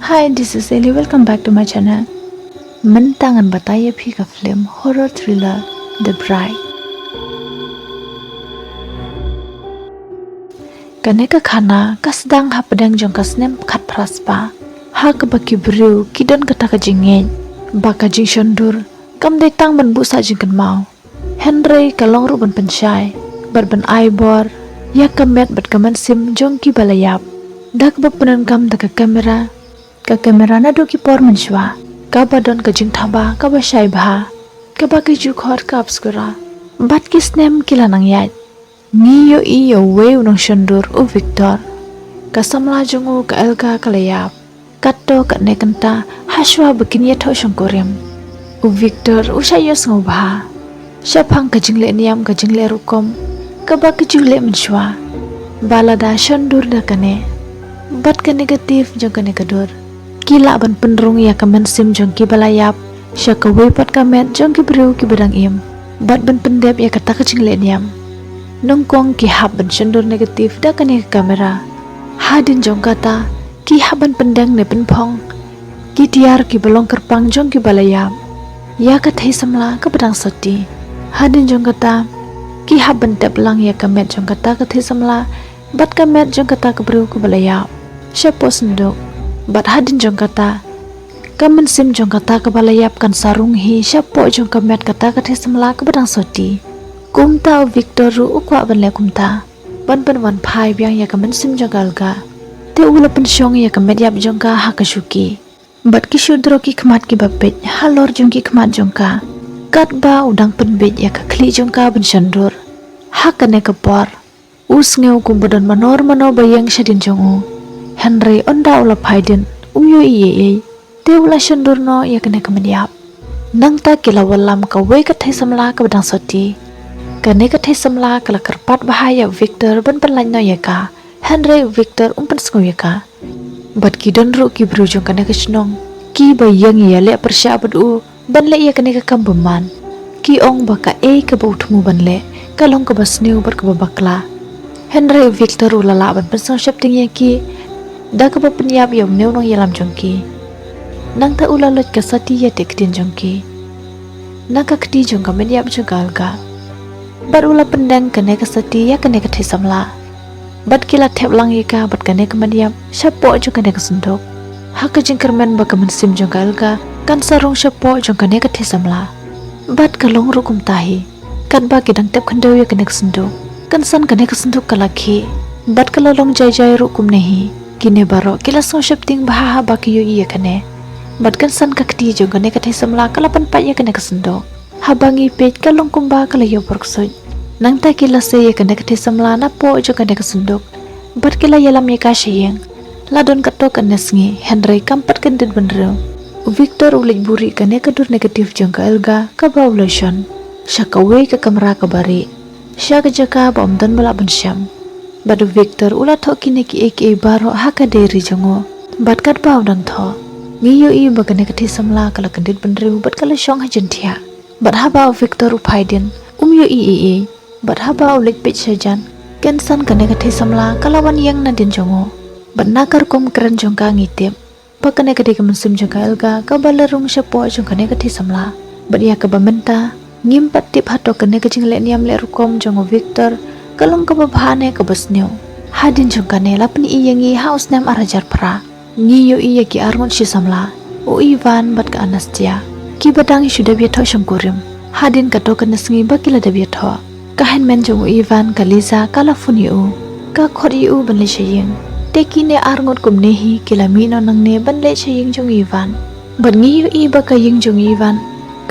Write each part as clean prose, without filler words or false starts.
Hi, this is Ellie. Welcome back to my channel. Mentangan bataya pika film horror thriller The Bride. Kaneka khana kasdang hapadang jong kasnem khat praspa. Ha kabaki bru kidon kata kajingeng. Baka jing shondur kam dai tang ban bu sa jing kan mau. Henry kalong ru ban pensyai. Ban aibor ya kamet bat kaman sim jong ki balayap. Dak bapunan kam dak kamera. Ka kamera na do ki por menshwa. Ka badon ka jing thaba ka ba shai bha. Ka ba ki ju khor ka obscura. Bat ki snem kila nang yat. Niyo iyo we unong shondur u Victor. Ka samla jongu ka elga kalayap. Kato ka nekenta hashwa begini ya tho shongkorem. U Victor u shayos ngobha. Shapang ka jingle niam ka jingle rukom. Ka ba ki jule menshwa. Balada shondur da kane. Bat ka negatif jong ka negadur. Kila ban penrung ya kamen sim jong ki balayap. Sya ka we pat kamet jong ki beriu ki badang im. Bat ban pendep ya kata ka jingle niam. Nongkong ki hab ban shondur negatif da kane ka kamera. Hadin jong kata ki haban pendang ne penpong. Ki tiar ki balong kerpang jong ki balayap. Ya ka thai samla ka badang soti. Hadin jong kata ki haban tep lang ya kamet jong kata ka thai samla. Bat kamet jong kata ka beriu ki balayap. Sya pos nduk. Bat hadin jong kata kamen sim jong kata ka balayap kan sarung hi sya po jong kamet kata ka thai samla ka badang soti. Kumta u Victor ru ukwa ban le kumta. Ban wan phai biang ya kamen sim jong galga. Te ula pensyong ya kamet yap jong ka ha kasuki. Bat ki shudro ki khmat ki bapet halor jong ki khmat jong ka. Kat ba udang penbet ya ka khli jong ka ban shandur. Ha kane ka por. Us ngeu kum badon manor bayang shadin jong u. Henry onda ula phaidin uyo iye. Te ula shandur no ya kane kamet yap. Nang ta kila walam ka we ka thai samla ka badang soti. Kane ka thai samla kala karpat bahaya Victor ban lain no ya ka. Henry Victor umpan sengo ya ka. Bat ki don ru ki bru jong kane ka shnong. Ki bayang ya le persya badu ban le ya kane ka kambaman. Ki ong baka ka bautmu ban le kalong ka basniu bar ka babakla. Henry Victor ulala ban pensong shapting ya ki. Da ka penyap ya neu nong yalam jong ki. Nang ta ulalot ka sati ya tekdin jong ki. Nang ka kti jong ka menyap jong galga. Bat ula pendang kane ka sati ya kane ka thai samla. Bat kila thep lang ika bat kane ka menyap syapo jong kane ka sundok. Ha ka jing kermen ba ka mensim jong galga kan sarung syapo jong kane ka thai samla. Bat ka long rukum tahi. Kan ba kidang tep khandau ya kane ka sundok. Kan san kane ka sundok ka lakhi. Bat ka lolong jai rukum nehi. Kine baro kila song shapting bahaha baki yu iya kane. Bat kan san kakti jong kane ka thai samla kalapan pat ya kane ka sundok. Habangi pej kalong kumba kalayo porksoj. Nang ta kila se ya kane ka thai samla na po jong kane ka sundok. Bat kila yalam ya ka shayeng. Ladon kato kane sngi Henry kampat kandid benro. Victor ulit buri kane ka dur negatif jong ka elga ka baulation. Sya ka we ka kamera ka bari. Sya ka jaka ba omdan bala bensyam. Badu Victor ula tho kine ki eke baro haka deri jongo. Bat kat bau dang tho. Ngiyo i bagane ka thai samla kala kandid benro bat kala syong ha jentia. Bat haba Victor upaidin umyo i. Bat haba ulit pech sajan. Kensan kane ka thai samla kalawan yang nadin jongo. Bat nakar kom keren jong ka ngitip. Pakane ka dika mensim jong ka elga ka balarung syapo jong kane ka thai samla. Bat ya ka bamenta ngimpat tip hato kane ka jingle niam le rukom jongo Victor. Kalong ka babhane ka basnyo. Hadin jong kane lapni iyangi haus nam arajar pra. Ngiyo iya ki arngon si samla. O Ivan bat ka Anastia. Ki badangi sudah biatho syamkurim. Hadin ka tokan nasngi bakila da biatho. Kahen men jong Ivan ka Liza kala funi u. Ka khori u ban le shayeng. Teki ne arngot kum nehi kila mino nang ne ban le shayeng jong Ivan. Bat ngiyo i ba ka yeng jong Ivan.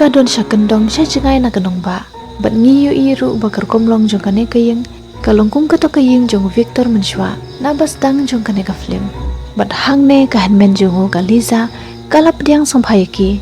Ka don sya kendong sya jengay na kendong ba. Bat ngiyo i ru bakar komlong jong kane kayeng. Kalongkung kato kayeng jong Victor menshwa. Nabas dang jong kane ka film. Bat hang ne kahen men jong ka Liza kalap diang sampayaki.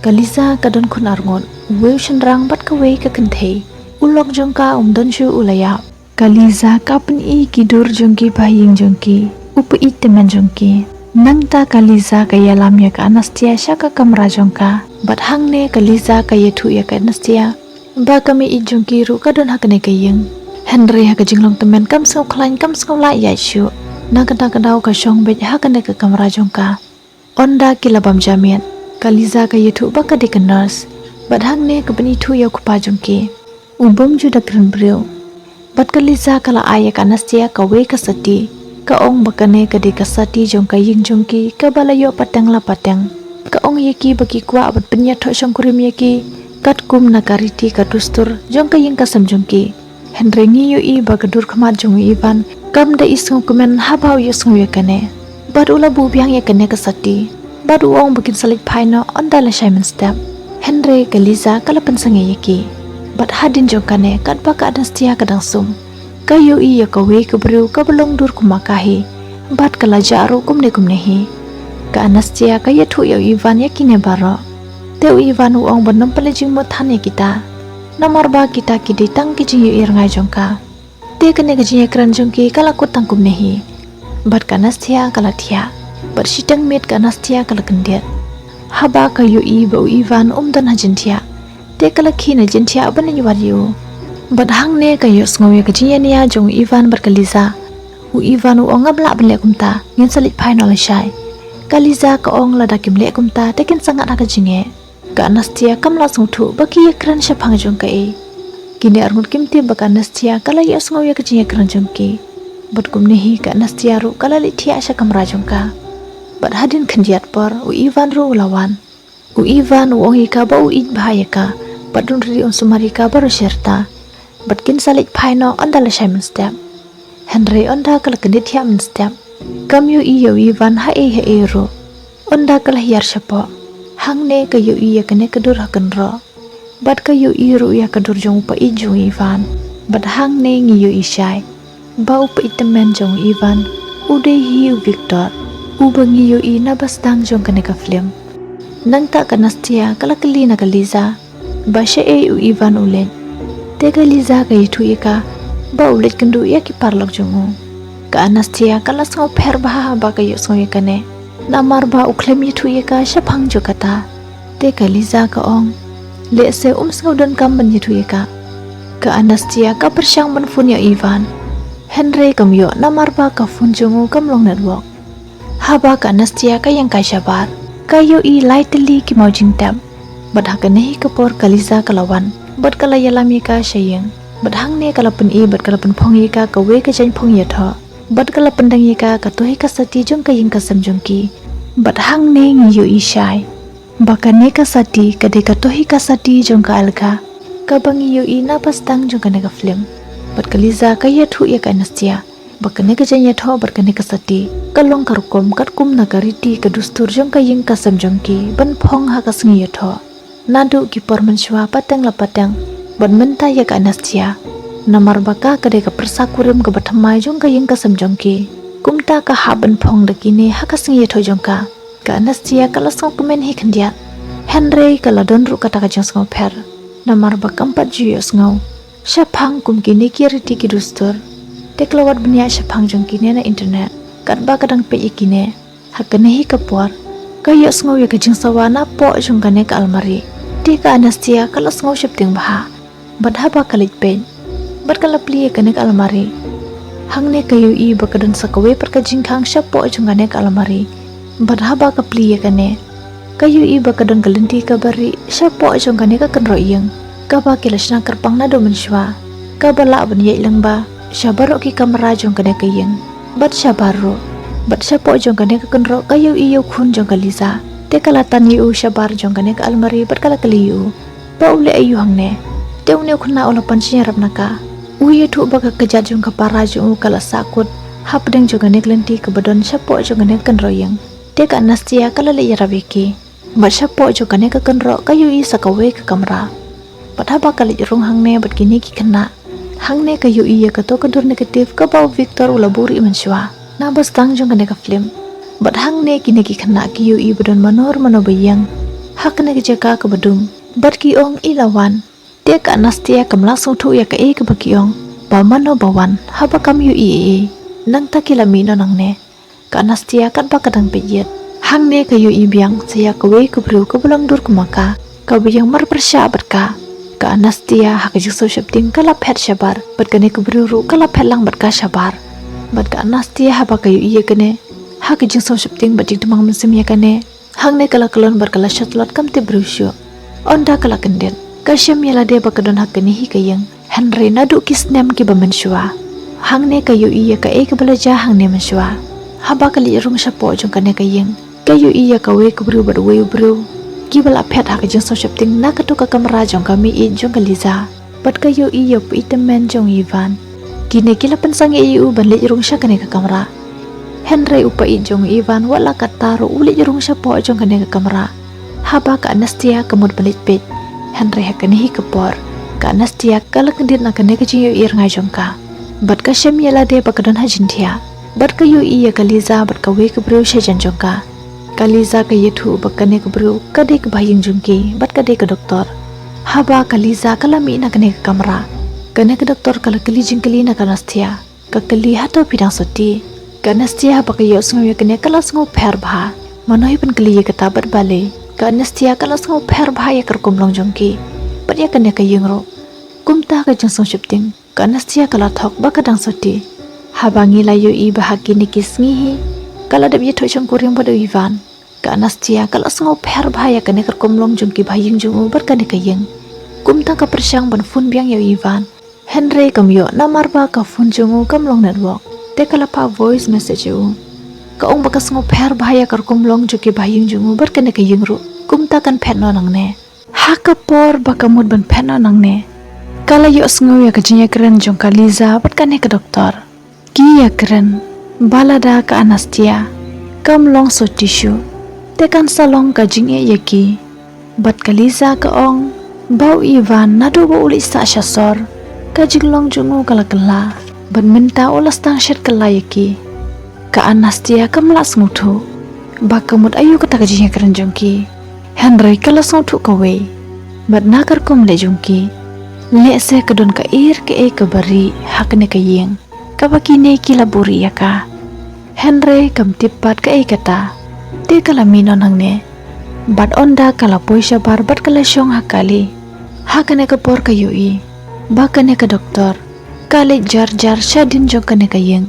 Ka Liza ka don kun arngot. Wew shenrang bat ka wey ka kentay. Ulok jong ka don syu ulaya. Ka Liza ka pen i kidur jong ki bayeng jong ki. Upu i temen jong ki. Nang ta ka Liza ka yalam ya ka Anastia sya ka kamera jong ka. Bat hang ne ka Liza ka yetu ya ka Anastia. Ba kami i jong ki ru ka don hakane kayeng. Henry ha ka jinglong temen kam skau klain kam skau la ya syu. Na ka kadau ka syong bet hakane ka kamera jong ka. Onda kilabam jamiat, kaliza ka yetu baka di nurse, bat hang ne ka bani tu yau kupa jungki. Ubum ju da kren brio. Bat kaliza kala ayak Anastia ka we ka sati, ka ong bakane ka di ka sati jong ka ying jungki, ka balayo pateng la pateng. Ka ong yeki baki kwa bat penya thok shong kurim yeki, kat kum na kariti ka tustur jong ka ying ka sam jungki. Henry ngi yu i bagadur khamat jong Ivan, kam da isung kumen habau yusung yakane. Bat ula bu biang yakane ka sati. Bat uong bakin salik paino onda la Simon step. Henry ka Liza kala pensange yeki. Bat hadin jong kane kat baka Anastia kadang sum. Ka yu i ya ka we ka bru ka belong dur kumakahi. Bat kala jaru kumne kumnehi. Ka Anastia ka yetu ya Ivan yakine baro. Teu Ivan uong benem pelejing muthan kita. Nomor ba kita kidi tang kijing yu ir ngai jongka. Te kene kijing ekran jongki kala kutang kumnehi. Bat ka Anastia kala tia. Bat sitang mit ka Anastia kala kendiat. Haba ka yu i bau Ivan dan hajintia. Te kala kina jintia ban yu wariu. Bat hang ne ka yu sngowe kijing nia jong Ivan berkaliza. U Ivan u ong abla bele kumta ngin salit paino la shai. Kaliza ka ong la dakim le kumta tekin sangat na kijinge. Ka Anastia kam langsung tu baki ekran syapang jong ka e. Kini arngut kimti baka Anastia kala ya sengaw ya kecing ekran jong ki. Bat kumnehi ka Anastia ru kala li tia asya kamra jong ka. Bat hadin kendiat por u Ivan ru lawan. U Ivan u ongi ka ba u id bahaya ka. Bat dun ri on sumari ka baru syerta. Bat kin salit paino onda la Simon step. Henry onda kala kendit ya min step. Kam yu i ya Ivan ha e ru. Onda kala hiar syapo. Hang ne ka yu i ya kene kedur hakan ro. Bat ka yu i ru ya kedur jong pa i jong Ivan. Bat hang ne ngi yu i syai. Ba u pa itemen jong Ivan. Ude hiu Victor. U ba ngi yu i na bastang jong kene ka film. Nang ta ka Anastia kala kali na ka Liza. Ba sya e u Ivan ulen. Te ka Liza ka yitu ika. Ba ulet kendu ya ki parlak jong u. Ka Anastia kala sengaw per baha ba ka yu sengaw yakane. Namar ba uklem yitu yeka syapang jo kata. Te ka Liza ka ong. Le se sengaw dan kamban yitu yeka. Ka Anastia ka persyang menfun ya Ivan. Henry kam yo namar ba ka fun jongu kam long network. Haba ka Anastia ka yang kai syabar. Ka yo i lightly ki mau jingtam. Bat hakanehi ka por ka Liza ka lawan. Bat kala yalami ka syayeng. Bat hang ne kala pen i bat kala pen phong yeka ka we ka jan phong yatho. Bat kala pendang yeka ka tohi ka sati jong ka ying ka sam jong ki. Bat hang ne ngi yu ishai. Baka ne ka sati ka de ka tohi ka sati jong ka alga. Ka bangi yu i na pastang jong ka nega film. Bat ka Liza ka yathu ya ka Anastia. Baka ne ka jan yatho bat ka ne ka sati. Ka long ka rukom kat kum na ka riti ka dustur jong ka ying ka sam jong ki. Ban phong ha ka sengi yatho. Nadu ki por mensyua pateng la pateng. Ban menta ya ka Anastia. Namar baka ka de ka persakurim ka bathamai jong ka ying ka sam jong ki. Kumta ka haban phong da kini haka sengi yatho jong ka. Ka Anastia kala sengaw kumen hi kendiat. Henry kala donru kata ka jong sengaw per. Namar baka 4 juyo sengaw. Syapang kum kini kiriti ki dustur. Teklawat benya syapang jong kini na internet. Kat ba kadang pe ikine. Haka nehi ka por. Ka yo sengaw ya ka jong sawana po jong kane ka almari. Di ka Anastia kala sengaw syapting baha. Bat haba kalit pen. Bat kala pli kane ka almari. Hang ne kayu i bakadan sa kawe perkajing kang syapo jongane ka almari. Bat haba ka pli kane. Kayu i bakadan kalenti ka bari syapo jongane ka kenro iyeng. Ka ba kilasna kerpang na do mensyua. Ka bala ban ye ilang ba syabaro ki kamera jongane ka iyeng. Bat syabaro. Bat syapo jongane ka kenro kayu i yu khun jong ka Liza. Te kalatan yu syabar jongane ka almari bat kala kali yu. Ba ule ayu hang ne. Te une khuna olapan sinyarap naka. Uye tu baka kejat jong ka para jong kala sakut. Hapdeng jongane klenti ke badon syapo jongane kenro iyeng. Te ka Anastia kala le yarabiki. Bat syapo jongane ka kenro kayu i sakawe ka kamera. Bat haba kali rong hang ne bat kini ki kena. Hang ne kayu i ya kato kedur negatif ka bau Victor ulaburi mensyua. Na bastang jongane ka film. Bat hang ne kini ki kena ki yu i badon manor manobayang. Hak ne kejaka ke badum. Bat ki ong ilawan. Te ka Anastia kam langsung tu ya ka e ke bakiong. Ba mano bawan haba kam yu i. Nang takilamino nang ne. Ka Anastia kan ba kadang pejit. Hang ne ka yu i biang saya ka we ke bru ke bulang dur ke maka. Ka biyang mar persya berka. Ka Anastia hak jukso syapting kala pet syabar. Bat kane ke bru ru kala pet lang bat ka syabar. Bat ka Anastia haba ka yu i kene. ha ke jing so shipting but jing temang mensim ya kane hang ne kala kelon berkala shatlot kam te brusyo onda kala kendet kalsium yala de bakadon ha kani hi kayeng Henry nadu kisnem ki bamenshwa hang ne kayu iya ka ek belaja hang ne menshwa haba kali rung shapo jong kane kayeng kayu iya ka we kubru bad we bru ki bala phet ha ke jing so shipting na ka to ka kamera jong kami i jong kaliza but kayu iya pu itemen jong Ivan kini kila pensang iu ban le rung sha kane ka kamera Henry upa i jong Ivan wala kataro uli rung shapo jong kane ka kamera haba ka Anastia kemud balit pet Henry ha kane hi kapor ka Anastia kala kendit na kane ka jinyo ir ngai jong ka bat ka shem yala de bakadon ha jintia bat ka yu iya kaliza bat ka we ka bro she jan jong ka kaliza ka yethu bakane ka bro ka de ka baying jong ki bat ka de ka doktor haba kaliza kala mi na kane ka kamera kane ka doktor kala kali jing kali na ka Anastia ka kali hato pidang soti ka Anastia haba ka yo sngo kane kala sngo pher bha manoi pen kali ye ka tabat bale ka Anastia kala sngo pher bha ya kar komlong jong ki bat ya kane ka yengro kumta ka jang song shipting ka Anastia kala thok ba ka dang soti habangi la yo i bahagi ni kisngi hi kala dab ye thochong kuring bado Ivan ka Anastia kala sngo pher bha ya kane kar komlong jong ki bhaying jong bar kane ka yeng kumta ka persyang ban phun biang yo Ivan Henry kamyo namar ba ka phun jong kamlong network te kala pa voice message u ka ong ba ka sngo pher bha ya kar komlong jong ki bhaying jong bar kane ka yeng ro kumta kan phet no nang ne ha ka por ba ka mud ban phet no nang ne kala yo sngo ya ka jinya kren jong kaliza bat kane ka doktor ki ya kren balada ka Anastia kam long so tissue te kan salong ka jing e yaki bat kaliza ka ong bau Ivan nadu ba uli sa shasor ka jinglong jungu kala kala bat minta ulas tang shet kala yaki ka Anastia kam la smuthu ba kamut ayu ka ta jinya kren jong ki Henry kala smuthu ka we bat nakar kum le jong ki le se kadon ka ir ke e ka bari hakne ka yeng ka bakine kila buri ya ka Henry kam tipat ka e kata te kala minon hangne bat onda kala poisha bar bat kala shong hakali hakane ka por ka yui bakane ka doktor kale jar jar shadin jong kane ka yeng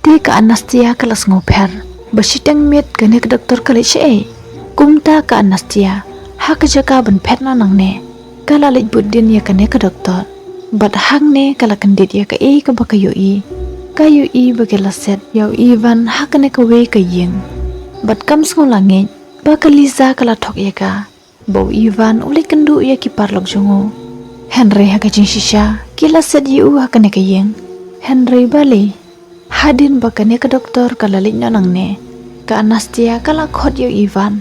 te ka Anastia kala sngoper basitang met kane ka doktor kale she kumta ka Anastia hak jaka ban phet na nangne kala lej buddin ya kane ka doktor bat hangne kala kandit ya ka e ka baka yui ka yui bagela set yaw Ivan hakane ka we ka yeng bat kam sngo lange baka Liza kala thok ya ka bo Ivan uli kandu ya ki parlok jongo Henry haka jing shisha kila set yu hakane ka yeng Henry bale hadin bakane ka doktor kala lej na nangne ka Anastia kala khot yaw Ivan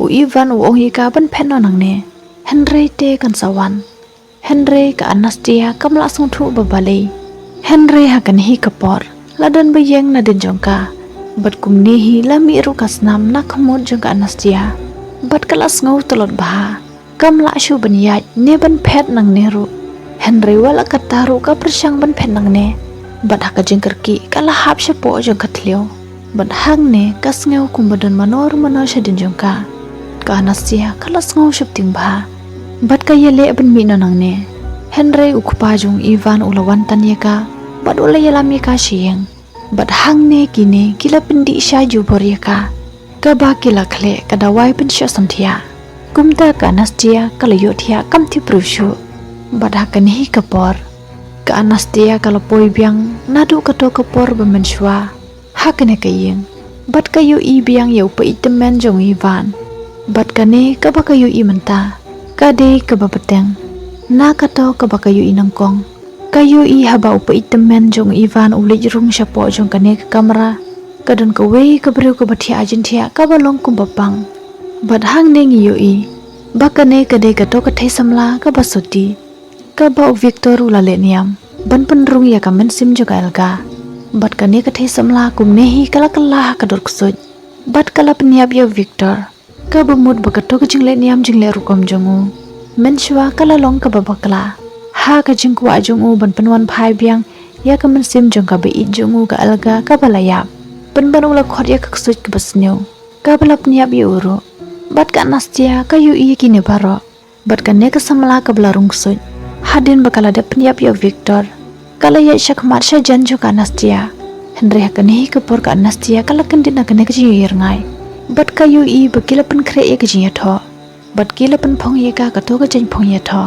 u Ivan u ong ka ban phen no nangne Henry te kan sawan Henry ka Anastia kamla sung thu babale Henry hakan hi kapor ladan bayeng na din jongka bat kumni hi lami ru kasnam na khamot jongka Anastia bat kala ngau tolot baha kamla shu ban yaj ne ban phet nang neru Henry wala kataru ka persyang ban phet nang ne bat haka jengker ki kala hap sha po jongka thlio bat hang ne kas ngau kumbadon manor shadin jongka ka Anastia kala ngau shupting baha bat ka yele ban mi nang ne Henry ukpa jong Ivan ulawan tan yeka bat ula yalam yeka shiyeng bat hang ne kine kila pendi sha jubor yeka ka ba kila khle kada wai pen sha samthia kumta ka Anastia kala yothia kamthi prushu bat hakan hi kapor ka Anastia kala poi biang nadu kato kapor bamenshwa hakane kayeng bat kayo i biang yau pa itemen jong Ivan bat kane ka ba kayo i manta kade ka babeteng na kato ka ba kayo inangkong kayo i haba upa itemen jong Ivan ulit rung syapo jong kane ka kamera kadon ka wei ka beriu ka bathia ajentia ka balong kumbapang bat hang neng yo i bakane kade kato ka thai samla ka basoti ka ba Victor ulale niam ban penrung ya ka mensim juga elga bat kane ka thai samla kumne hi kala kala ka dor kusoj bat kala peniap ya Victor ka bamut bakato ka jingle niam jingle rukom jongu menshwa kala long ka babakla ha ka jingkwa jongu ban penwan phai biang ya ka mensim jong ka be i jongu ka alga ka balaya ban ula khot ya ka kusoj ka basnyo ka balap niap ya uro bat ka Anastia ka yu i ki ne baro bat ka ne ka samla ka blarung kusoj hadin bakala de peniap ya Victor kala ya shakmat sha janjo ka Anastia Henry hakane ke por ka Anastia kala kendina kane ke jir ngai bat kayu I bakila pen kre ye ke jia tho bat kila pen phong ye ka to ke jen phong ye tho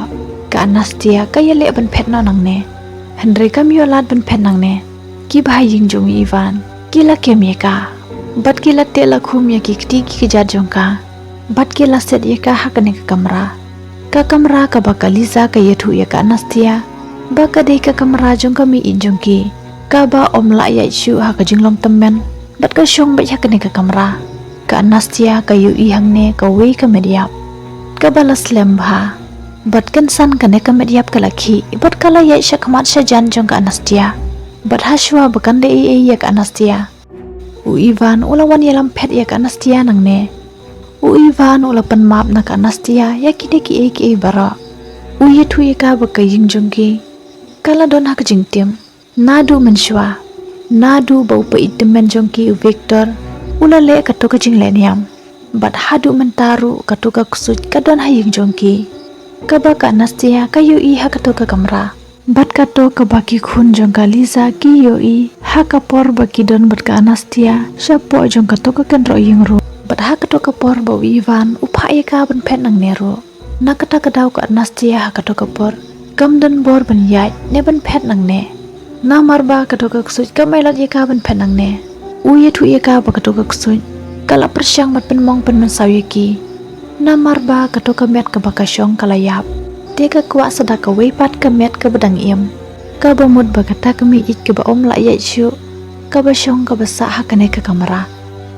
ka Anastia ka ye le ban phet na nang ne Henry kam yo lat ban phet nang ne ki bhai ying jong Ivan kila kem ye ka bat kila te la khum ye ki kti ki ja jong ka bat kila set ye ka hakane ka kamra ka bakaliza ka ye thu ye ka Anastia ba ka dei ka kamra jong ka mi in jong ki ka ba om la ya shu ha ka jinglom tammen bat ka shong ba hakane ka kamra ka Anastia ka yu I hang ne ka wei ka mediap ka bala slem bha bat kan san ka ne ka mediap ka lakhi bat kala ya sha khamat sha jan jong ka Anastia bat hashwa bakan de ya ka Anastia u Ivan ulawan yelam phet ya ka Anastia nang ne u Ivan ula pan map na ka Anastia ya ki de ki bara u ye thu ye ka ba ka ying jong ki kala don ha ka jing tim nadu menshwa nadu bau pa itemen jong ki u Victor ula le ka to ka jing le niam bat hadu mentaru ka to ka kusut ka don ha ying jong ki ka ba ka Anastia ka yu I ha ka to ka kamra bat ka to ka baki khun jong ka Liza ki yo I ha ka por ba ki don bat ka Anastia sha po jong ka to ka kan ro ying ro bat ha ka to ka por ba Ivan upha ye ka ban phet nang ne ro na ka ta ka daw ka Anastia ha ka to ka por kam dan bor ban yai ne ban phet nang ne na marba ka to ka kusut ka mai lat ye ka ban phet nang ne u ye thu ye ka ba ka to ka kusut kala persyang bat pen mong pen men saw ye ki na marba ka to ka met ka ba ka syong kala yap te ka kwa sada ka wei pat ka met ka badang iem ka ba mud ba ka ta ka mi ik ka ba om la ye shu ka ba syong ka ba sa ha ka ne ka kamera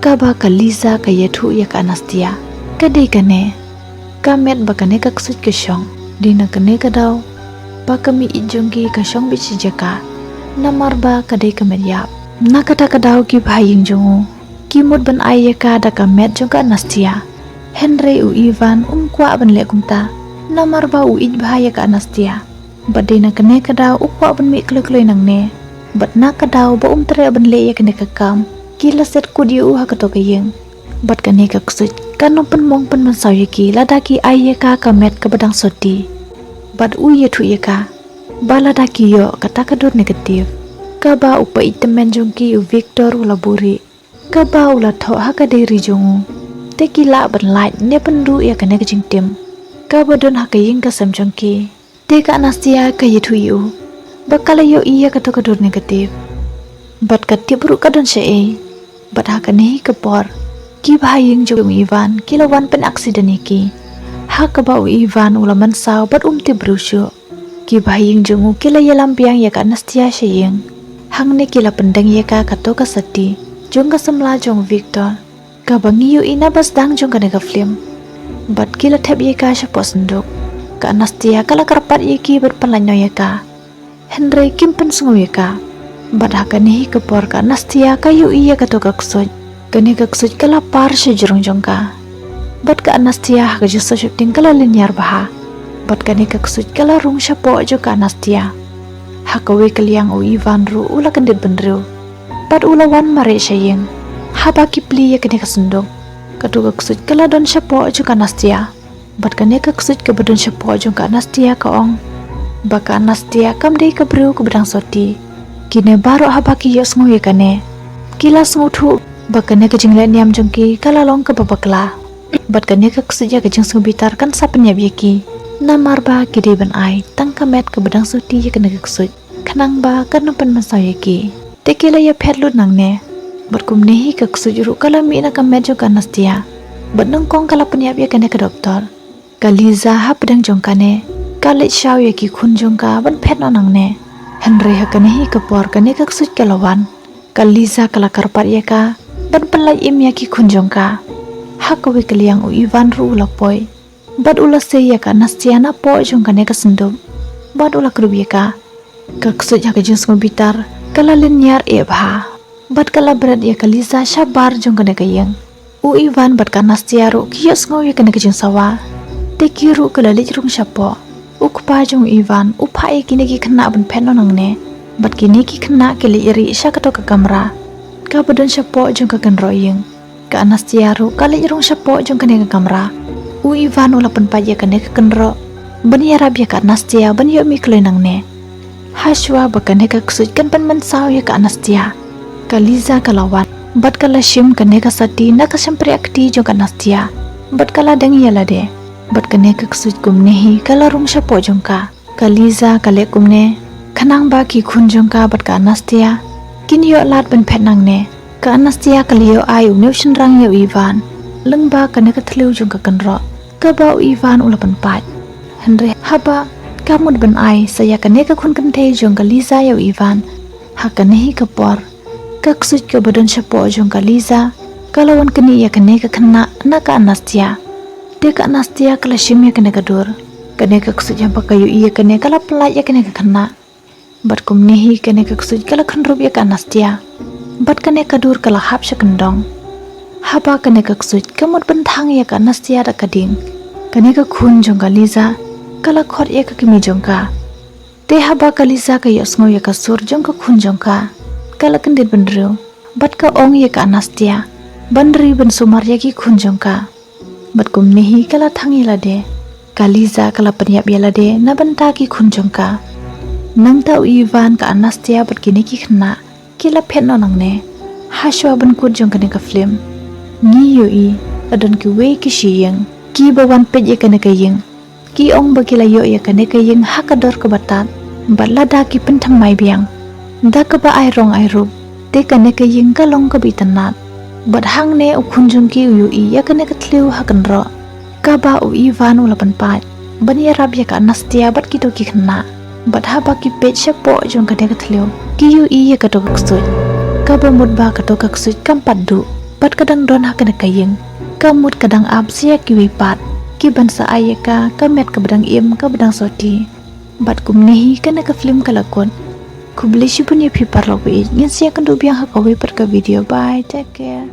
ka ba ka Liza ka ye thu ye ka Anastia ka de ka ne ka met ba ka ne ka kusut ka syong di na ka ne ka daw ba ka mi ijong ki ka syong bi si jaka na marba ka de ka met yap na ka ta ka daw ki bhai ying jong ki mud ban ai ye ka da ka met jong ka Anastia Henry u Ivan kwa ban le kumta na marba u ij bhai ye ka Anastia bat de na ka ne ka daw kwa ban mi klek loi nang ne bat na ka daw ba tre ban le ye ka ne ka kam kila set ku di u ha ka to ka yeng bat ka ne ka kusut ka no pen mong pen man saw ye ki lada ki ai ye ka met ka badang soti bat u ye thu ye ka bala da ki yo ka ta ka dot negatif ka ba upa itemen jong ki u Victor ula buri ka ba ula tho ha ka dei ri jong te ki la ban lai ne pen du ya ka ne ka jing tim ka ba don ha ka ying ka sam jong ki te ka Anastia ka ye thu yu ba kala yo iya ka to ka dot negatif bat ka ti bru ka don se e bat ha ka ne ka por ki ba ying jong Ivan ki la wan pen accident ni ki ha ka ba u Ivan ula man saw bat ti bru shu ki ba ying jong ki la yelam piang ya ka Anastia se yeng hang ne ki la pendang ye ka to ka sati jong ka samla jong Victor ka bangi yu ina bas dang jong ka ne ka film bat ki la thep ye ka sha posndok ka Anastia kala karpat ye ki bat palanyo ye ka Henry kim pen sungu ye ka bat ha ka ne ka por ka Anastia ka yu iya ka to ka kusut ka ne ka kusut kala par sha jurong jong ka bat ka Anastia ha ka jusa shooting kala linyar baha bat ka ne ka kusut kala rung sha po jo ka Anastia ha ka we kaliang u Ivan ru ula kandit benru bat ula wan mare shayeng ha ba ki pli ye ka ne ka sundong ka to ka kusut kala don sha po jo ka Anastia bat ka ne ka kusut ka badon sha po jo ka Anastia ka ong ba ka Anastia kam dei ka bru ka badang soti kine baro ha ba ki yo sngu ye ka ne kila sngu thu ba ka ne ka jingle niam jong ki kala long ka babakla bat ka ne ka kusut ya ka jing sngu bitar kan sa penyab ye ki na marba ki de ban ai tang ka met ka badang soti ye ka ne ka kusut khanang ba ka no pan ma sa ye ki te kila ya phet lut nang ne bat kum ne hi ka kusut ru kala mi na ka met jo ka Anastia bat nang kong kala penyab ye ka ne ka doktor ka Liza ha padang jong ka ne ka le shaw ye ki khun jong ka ban phet no nang ne Henry ha ka ne hi ka por ka ne ka kusut ka lawan ka Liza kala karpat ye ka ban palai im ya ki khun jong ka ha ka we kaliang u Ivan ru la poi bat ula se ya ka Anastia na po jong ka ne ka sundum bat ula krub ye ka kusut ya ka jing sung bitar kala linyar e bha bat kala berat ya ka Liza sha bar jong ka ne ka yeng u Ivan bat ka Anastia ru ki yo sngo ye ka ne ka jing sawa te ki ru kala lich rung sha po u kpa jong Ivan u pha ye ki ne ki khna ban phen no nang ne bat ki ne ki khna ke li ri sha ka to ka kamera ka badon sha po jong ka kan ro yeng ka Anastia ru ka lich rung sha po jong ka ne ka kamera u Ivan ula pan pa ye ka ne ka kan ro ban ya rab ya ka Anastia ban yo mi kloi nang ne Hashwa ba ka ne ka kusut kan pan man saw ya ka Anastia Kaliza kalawat, bat kala shim kane kasati na kasampri akti jong kanastia, bat kala dangi yalade, bat kane kaksut kumnehi kala rung syapo jongka. Kaliza kale kumne, kanang ba ki kun jongka bat ka anastia, kini yo lat ben penang ne, ka anastia kaliyo ayu newshin rang yo Ivan, leng ba kane katliu jongka kenro, ka ba Ivan ulapan pat. Henry haba, kamu ben ai saya kane ka kun kante jong Kaliza yo Ivan, hakanehi kapor. Kaksut ke badan syapo jong Kaliza, kalawan kini ya kene ke kena na ka anastia. Dia ka anastia kala shim ya kene kadur, kene kaksut yang pakayu iya kene kala pelat ya kene ke kena. Bat kumnehi kene kaksut kala kenrup ya ka anastia. Bat kene kadur kala hap sya kendong. Haba kene kaksut kamut bentang ya ka anastia da kading. Kene ka kun jong Kaliza, kala khot ya ka kimi jong ka. Te haba Kaliza ka yosngo ya ka sur jong ka kun jong ka. Kala kendit benru, bat ka ong ya ka anastia, bandri ben sumar ya ki kunjong ka. Bat kumnehi kala tangi lade, Kaliza kala penyap ya lade na benta ki kunjong ka. Nang tau Ivan ka anastia bat kini ki kena, kila pet no nang ne, haswa ben kunjong kene ka film. Ngi yo I, adon ki wei ki shiyeng, ki bawan pet ya kene ka yeng, ki ong ba kila yo ya kene ka yeng hakador ke batat, bat lada ki pentam mai biang. Da ka ba ai rong ai rup, te kane ka ying ka long ka bitanat, bat hang ne u kunjung ki u I ya kane ka tliu hakan ro, ka ba u Ivan ulapan pat, ban ya rab ya ka anastia bat kito ki kena, bat haba ki pet syapo jong kane ka tliu, ki u I ya ka to kaksut, ka ba mut ba ka to kaksut kampat du, bat kadang don hakan ka ying, ka mut kadang ab siya ki wipat, ki ban sa ay ka met ka bedang im ka bedang soti, bat kumnehi kane ka film kalakon. Ku beli si punya pipar lobi, ngin siya kan dubiang hakawi per ke video. Bye, take care.